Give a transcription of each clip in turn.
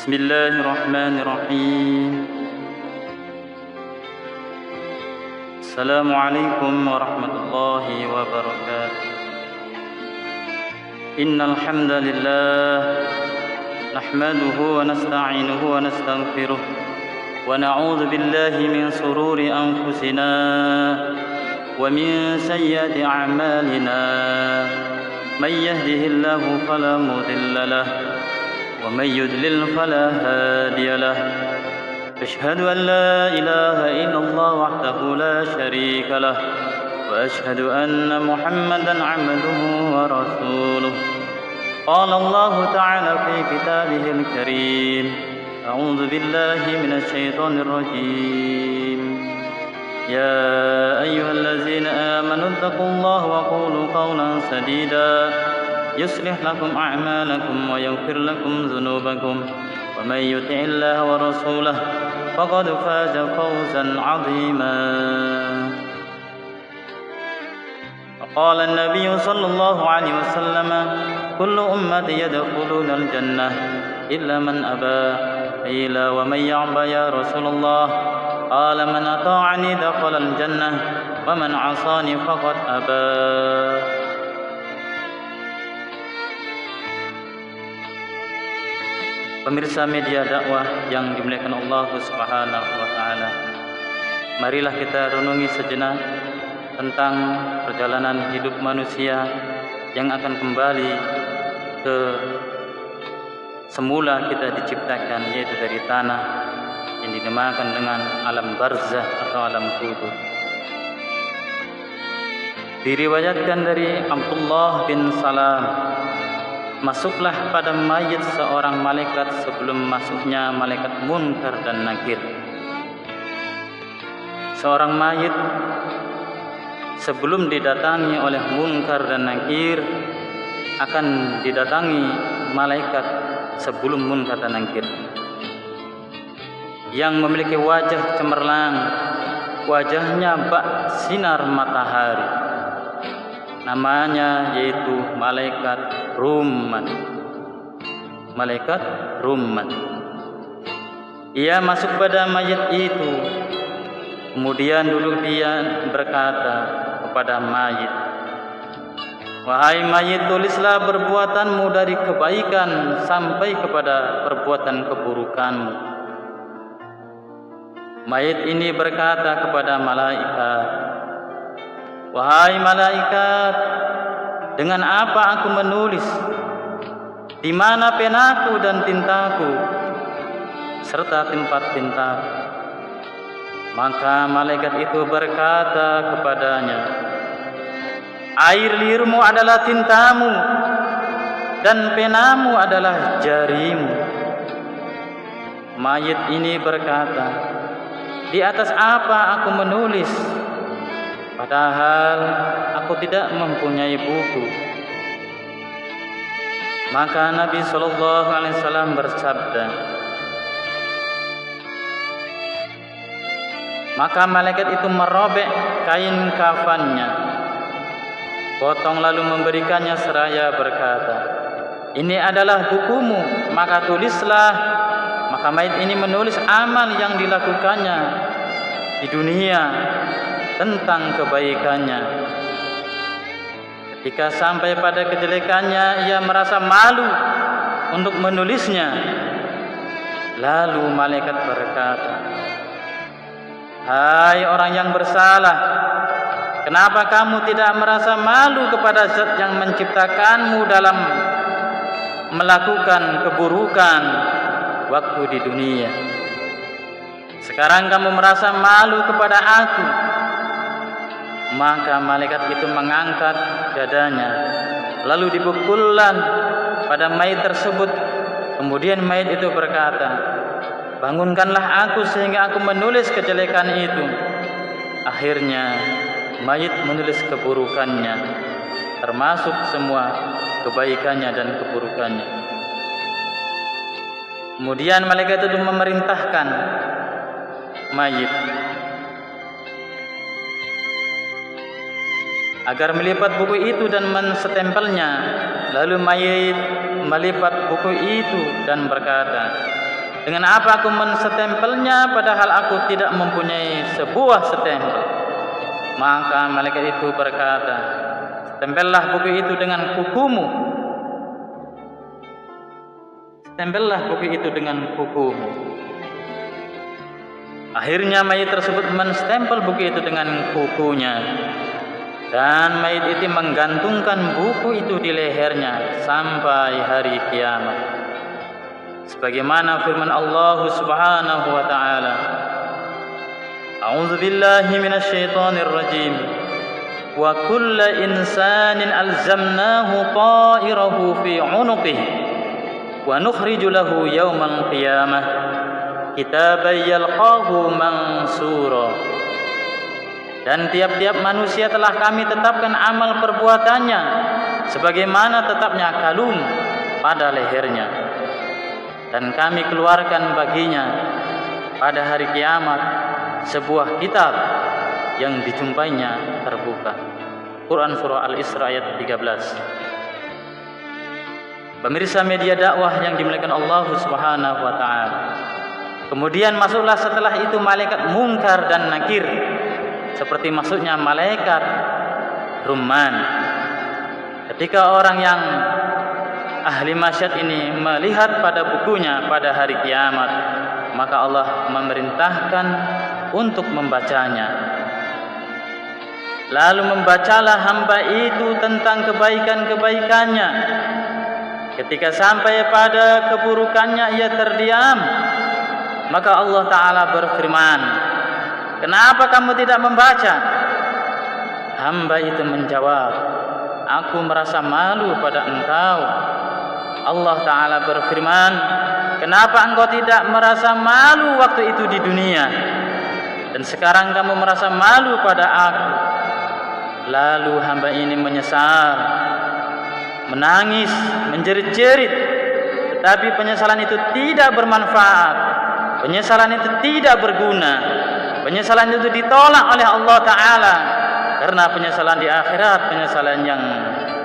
بسم الله الرحمن الرحيم. السلام عليكم ورحمة الله وبركاته. إن الحمد لله نحمده ونستعينه ونستغفره ونعوذ بالله من شرور أنفسنا ومن سيئات أعمالنا. من يهده الله فلا مضل له ومن يضلل فلا هادي له. أشهد أن لا إله إلا الله وحده لا شريك له وأشهد أن محمدا عبده ورسوله. قال الله تعالى في كتابه الكريم: أعوذ بالله من الشيطان الرجيم. يا أيها الذين آمنوا اتقوا الله وقولوا قولا سديدا يصلح لكم أعمالكم ويغفر لكم ذنوبكم ومن يطع الله ورسوله فقد فاز فوزا عظيما. وقال النبي صلى الله عليه وسلم: كل أمتي يدخلون الجنة إلا من أبى. قيل: ومن يأبى يا رسول الله؟ قال: من أطاعني دخل الجنة ومن عصاني فقد أبى. Pemirsa media dakwah yang dimuliakan Allah Subhanahu wa taala, marilah kita renungi sejenak tentang perjalanan hidup manusia yang akan kembali ke semula kita diciptakan, yaitu dari tanah yang dinamakan dengan alam barzah atau alam kubur. Diriwayatkan dari Abdullah bin Salam, masuklah pada mayit seorang malaikat sebelum masuknya malaikat Munkar dan Nakir. Seorang mayit sebelum didatangi oleh Munkar dan Nakir akan didatangi malaikat sebelum Munkar dan Nakir yang memiliki wajah cemerlang, wajahnya bak sinar matahari. Namanya yaitu malaikat Rumman. Malaikat Rumman. Ia masuk pada mayit itu. Kemudian dulu dia berkata kepada mayit: "Wahai mayit, tulislah perbuatanmu dari kebaikan sampai kepada perbuatan keburukanmu." Mayit ini berkata kepada malaikat: "Wahai malaikat, dengan apa aku menulis? Di mana penaku dan tintaku serta tempat tintaku?" Maka malaikat itu berkata kepadanya: "Air liurmu adalah tintamu dan penamu adalah jarimu." Mayit ini berkata, "Di atas apa aku menulis? Padahal aku tidak mempunyai buku." Maka Nabi SAW bersabda, maka malaikat itu merobek kain kafannya, potong lalu memberikannya seraya berkata, "Ini adalah bukumu, maka tulislah." Maka mayit ini menulis amal yang dilakukannya di dunia tentang kebaikannya. Ketika sampai pada kejelekannya, ia merasa malu untuk menulisnya. Lalu malaikat berkata, "Hai orang yang bersalah, kenapa kamu tidak merasa malu kepada Zat yang menciptakanmu dalam melakukan keburukan waktu di dunia? Sekarang kamu merasa malu kepada aku." Maka malaikat itu mengangkat dadanya, lalu dipukulkan pada mayit tersebut. Kemudian mayit itu berkata, "Bangunkanlah aku sehingga aku menulis kejelekan itu." Akhirnya mayit menulis keburukannya, termasuk semua kebaikannya dan keburukannya. Kemudian malaikat itu memerintahkan mayit agar melipat buku itu dan menstempelnya. Lalu mayit melipat buku itu dan berkata, Dengan apa aku menstempelnya padahal aku tidak mempunyai sebuah stempel? Maka malaikat itu berkata, stempellah buku itu dengan kukumu. Stempellah buku itu dengan kukumu. Akhirnya mayit tersebut menstempel buku itu dengan kukunya. Dan mayit itu menggantungkan buku itu di lehernya sampai hari kiamat. Sebagaimana firman Allah Subhanahu wa taala, A'udzu billahi minasy syaithanir rajim. Wa kullu insanin alzamnahu ta'irahu fi 'unuqihi wa nukhriju lahu yaumal qiyamah kitaban yalqahu mansura. Dan tiap-tiap manusia telah kami tetapkan amal perbuatannya sebagaimana tetapnya kalung pada lehernya. Dan kami keluarkan baginya pada hari kiamat sebuah kitab yang dijumpainya terbuka. Quran Surah Al-Isra ayat 13. Pemirsa media dakwah yang dimuliakan Allah Subhanahu wa taala. Kemudian masuklah setelah itu malaikat Munkar dan Nakir, seperti masuknya malaikat Rumman. Ketika orang yang ahli masyad ini melihat pada bukunya pada hari kiamat, maka Allah memerintahkan untuk membacanya. Lalu membacalah hamba itu tentang kebaikan-kebaikannya. Ketika sampai pada keburukannya ia terdiam. Maka Allah Ta'ala berfirman, kenapa kamu tidak membaca? Hamba itu menjawab, aku merasa malu pada engkau. Allah Ta'ala berfirman, kenapa engkau tidak merasa malu waktu itu di dunia, dan sekarang kamu merasa malu pada aku? Lalu hamba ini menyesal, menangis, menjerit-jerit, tetapi penyesalan itu tidak bermanfaat, penyesalan itu tidak berguna, penyesalan itu ditolak oleh Allah Ta'ala, karena penyesalan di akhirat penyesalan yang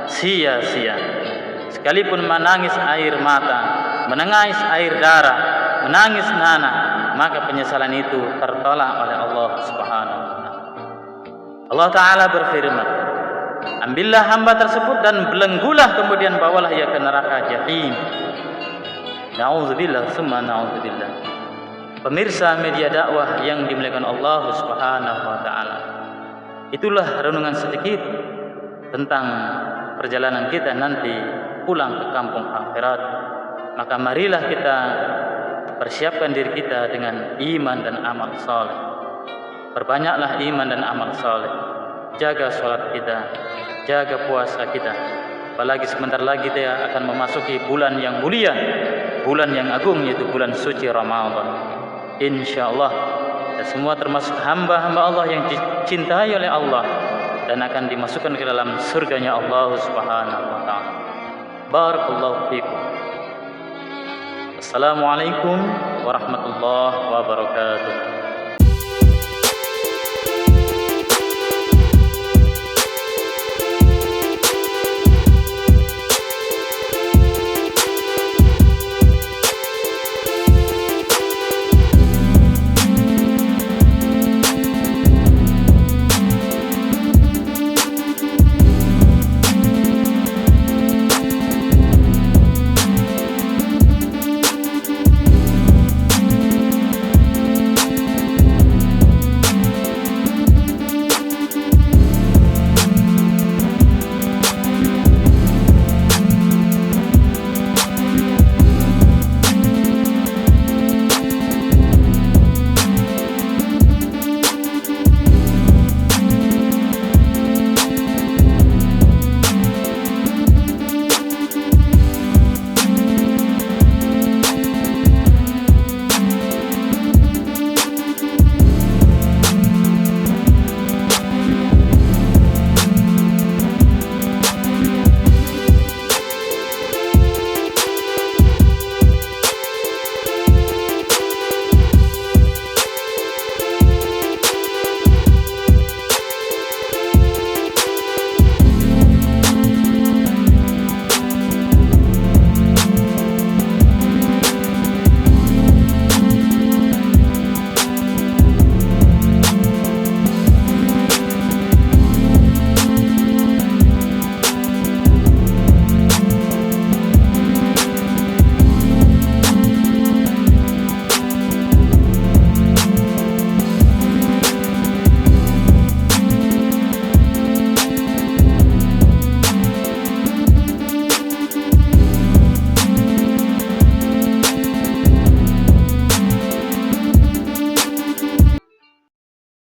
sia-sia. Sekalipun menangis air mata, menangis air darah, menangis nanah, maka penyesalan itu tertolak oleh Allah Subhanahu wa taala. Allah Ta'ala berfirman, ambillah hamba tersebut dan belenggulah, kemudian bawalah ia ke neraka jahim. Na'udzubillah summa na'udzubillah. Pemirsa media dakwah yang dimuliakan Allah Subhanahu wa taala, itulah renungan sedikit tentang perjalanan kita nanti pulang ke kampung akhirat. Maka marilah kita persiapkan diri kita dengan iman dan amal saleh. Perbanyaklah iman dan amal saleh. Jaga salat kita, jaga puasa kita. Apalagi sebentar lagi kita akan memasuki bulan yang mulia, bulan yang agung, yaitu bulan suci Ramadan. Insyaallah kita semua termasuk hamba-hamba Allah yang dicintai oleh Allah dan akan dimasukkan ke dalam surganya Allah Subhanahu wa taala. Barakallahu fikum. Assalamualaikum warahmatullahi wabarakatuh.